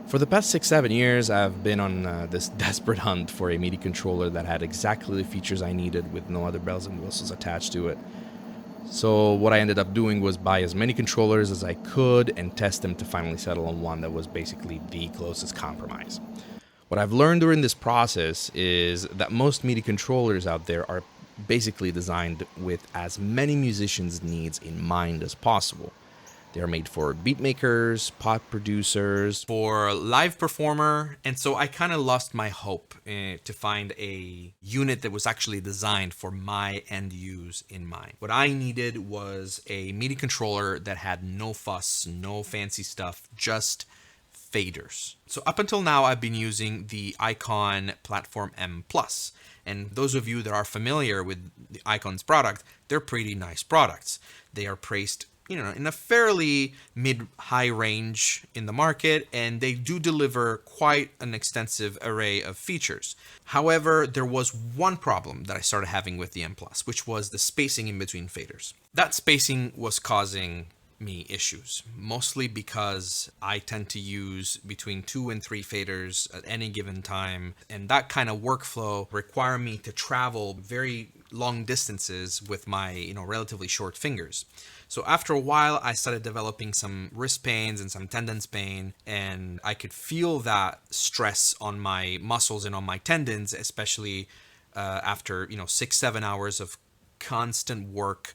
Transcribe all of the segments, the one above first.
For the past 6-7 years, I've been on this desperate hunt for a MIDI controller that had exactly the features I needed with no other bells and whistles attached to it. So what I ended up doing was buy as many controllers as I could and test them to finally settle on one that was basically the closest compromise. What I've learned during this process is that most MIDI controllers out there are basically designed with as many musicians' needs in mind as possible. They are made for beat makers, pop producers, for live performer, and so I kind of lost my hope to find a unit that was actually designed for my end use in mind. What I needed was a MIDI controller that had no fuss, no fancy stuff, just faders. So up until now, I've been using the Icon Platform M+. And those of you that are familiar with the Icon's product, they're pretty nice products. They are priced in a fairly mid-high range in the market, and they do deliver quite an extensive array of features. However, there was one problem that I started having with the M+, which was the spacing in between faders. That spacing was causing me issues, mostly because I tend to use between 2 and 3 faders at any given time, and that kind of workflow require me to travel very long distances with my relatively short fingers. So after a while, I started developing some wrist pains and some tendons pain, and I could feel that stress on my muscles and on my tendons, especially after 6-7 hours of constant work.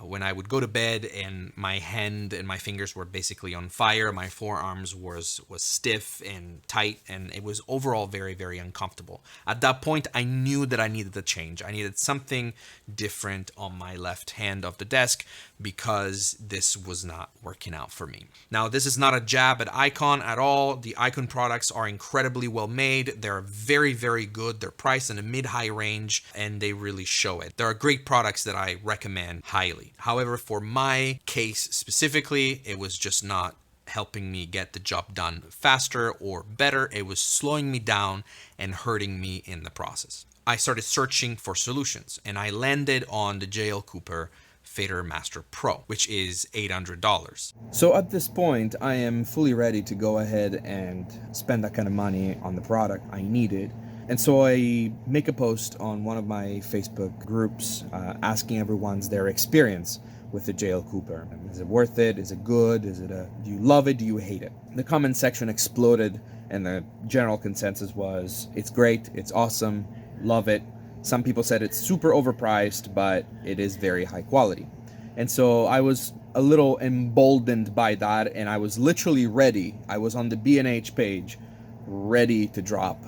When I would go to bed and my hand and my fingers were basically on fire, my forearms was stiff and tight, and it was overall very, very uncomfortable. At that point, I knew that I needed a change. I needed something different on my left hand of the desk because this was not working out for me. Now, this is not a jab at Icon at all. The Icon products are incredibly well made. They're very, very good. They're priced in a mid-high range, and they really show it. There are great products that I recommend highly. However, for my case specifically, it was just not helping me get the job done faster or better. It was slowing me down and hurting me in the process. I started searching for solutions, and I landed on the JL Cooper Fader Master Pro, which is $800. So at this point, I am fully ready to go ahead and spend that kind of money on the product I needed. And so I make a post on one of my Facebook groups asking everyone's their experience with the JL Cooper. Is it worth it? Is it good? Do you love it? Do you hate it? The comment section exploded, and the general consensus was it's great, it's awesome, love it. Some people said it's super overpriced, but it is very high quality. And so I was a little emboldened by that, and I was literally ready. I was on the B&H page, ready to drop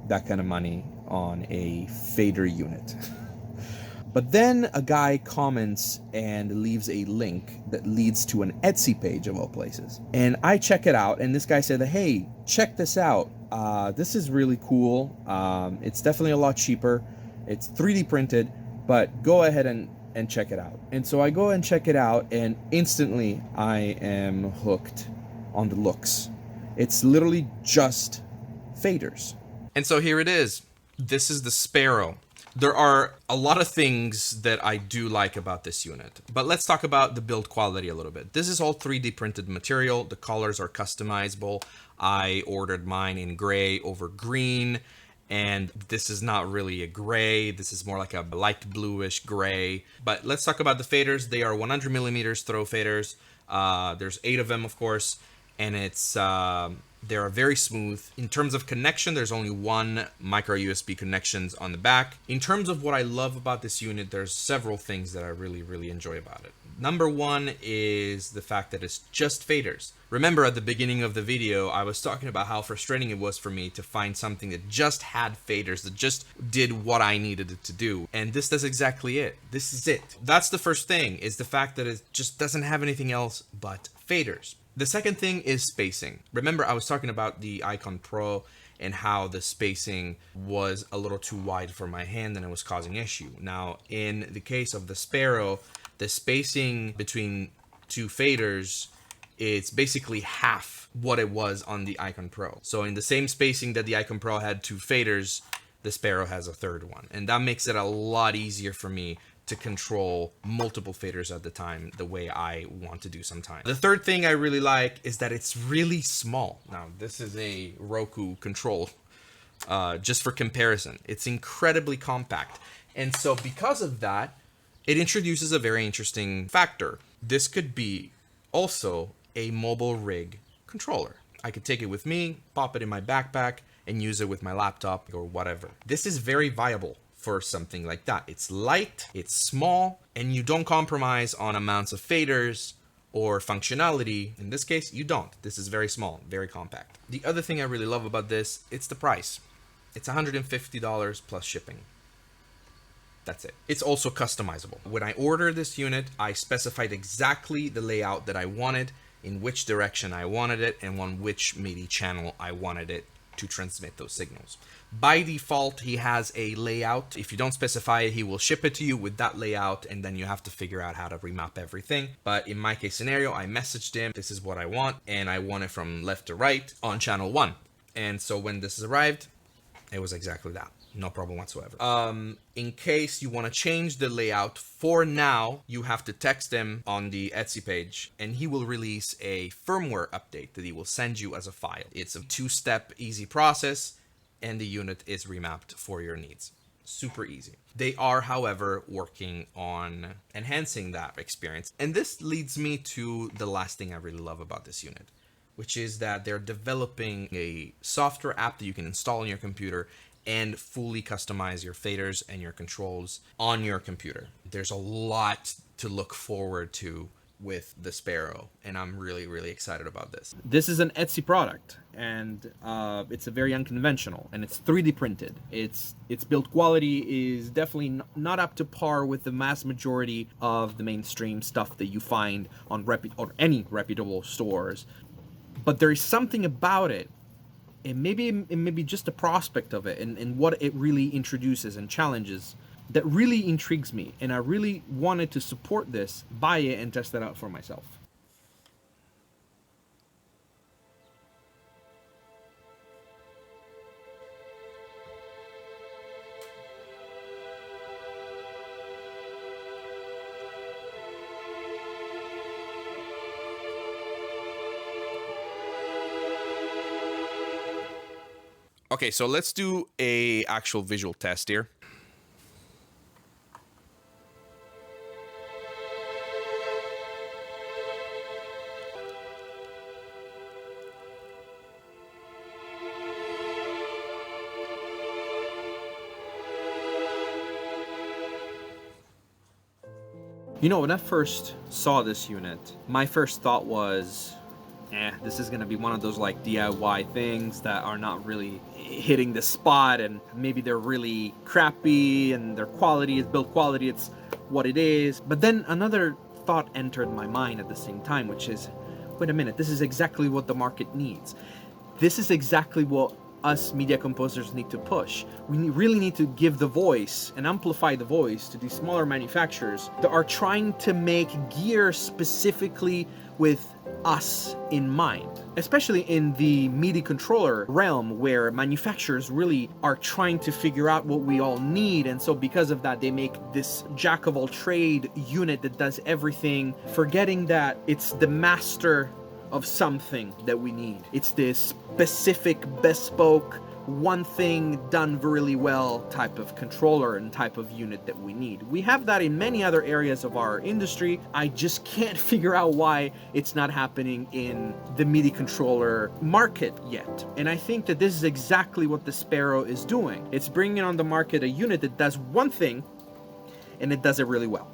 that kind of money on a fader unit. But then a guy comments and leaves a link that leads to an Etsy page of all places. And I check it out, and this guy said, hey, check this out. This is really cool. It's definitely a lot cheaper. It's 3D printed, but go ahead and check it out. And so I go and check it out, and instantly I am hooked on the looks. It's literally just faders. And so here it is. This is the Sparrow. There are a lot of things that I do like about this unit, but let's talk about the build quality a little bit. This is all 3D printed material. The colors are customizable. I ordered mine in gray over green, and this is not really a gray. This is more like a light bluish gray. But let's talk about the faders. They are 100 millimeters throw faders. There's 8 of them, of course, and they are very smooth. In terms of connection, there's only one micro USB connections on the back. In terms of what I love about this unit, there's several things that I really, really enjoy about it. Number one is the fact that it's just faders. Remember at the beginning of the video, I was talking about how frustrating it was for me to find something that just had faders, that just did what I needed it to do. And this does exactly it. This is it. That's the first thing, is the fact that it just doesn't have anything else but faders. The second thing is spacing. Remember, I was talking about the Icon Pro and how the spacing was a little too wide for my hand and it was causing issue. Now, in the case of the Sparrow, the spacing between 2 faders, it's basically half what it was on the Icon Pro. So in the same spacing that the Icon Pro had 2 faders, the Sparrow has a third one. And that makes it a lot easier for me to control multiple faders at the time the way I want to do sometimes. The third thing I really like is that it's really small. Now, this is a Roku control, just for comparison. It's incredibly compact. And so because of that, it introduces a very interesting factor. This could be also a mobile rig controller. I could take it with me, pop it in my backpack, and use it with my laptop or whatever. This is very viable for something like that. It's light, it's small, and you don't compromise on amounts of faders or functionality. In this case, you don't. This is very small, very compact. The other thing I really love about this, it's the price. It's $150 plus shipping. That's it. It's also customizable. When I ordered this unit, I specified exactly the layout that I wanted, in which direction I wanted it, and on which MIDI channel I wanted it to transmit those signals. By default, he has a layout. If you don't specify it, he will ship it to you with that layout, and then you have to figure out how to remap everything. But in my case scenario, I messaged him, this is what I want, and I want it from left to right on channel 1. And so when this arrived, it was exactly that. No problem whatsoever. In case you want to change the layout, for now, you have to text him on the Etsy page, and he will release a firmware update that he will send you as a file. It's a 2-step easy process, and the unit is remapped for your needs. Super easy. They are, however, working on enhancing that experience. And this leads me to the last thing I really love about this unit, which is that they're developing a software app that you can install on your computer and fully customize your faders and your controls on your computer. There's a lot to look forward to with the Sparrow, and I'm really, really excited about this. This is an Etsy product, and it's a very unconventional, and it's 3D printed. Its build quality is definitely not up to par with the mass majority of the mainstream stuff that you find on any reputable stores. But there is something about it, and maybe just the prospect of it and what it really introduces and challenges, that really intrigues me, and I really wanted to support this, buy it, and test that out for myself. Okay, so let's do a actual visual test here. You know, when I first saw this unit, my first thought was, this is gonna be one of those like DIY things that are not really hitting the spot, and maybe they're really crappy and their build quality, it's what it is. But then another thought entered my mind at the same time, which is, wait a minute, this is exactly what the market needs. This is exactly what us media composers need to push. We really need to give the voice and amplify the voice to these smaller manufacturers that are trying to make gear specifically with us in mind, especially in the MIDI controller realm, where manufacturers really are trying to figure out what we all need. And so because of that, they make this jack of all trade unit that does everything, forgetting that it's the master of something that we need. It's this specific, bespoke, one thing done really well type of controller and type of unit that we need. We have that in many other areas of our industry. I just can't figure out why it's not happening in the MIDI controller market yet. And I think that this is exactly what the Sparrow is doing. It's bringing on the market a unit that does one thing, and it does it really well.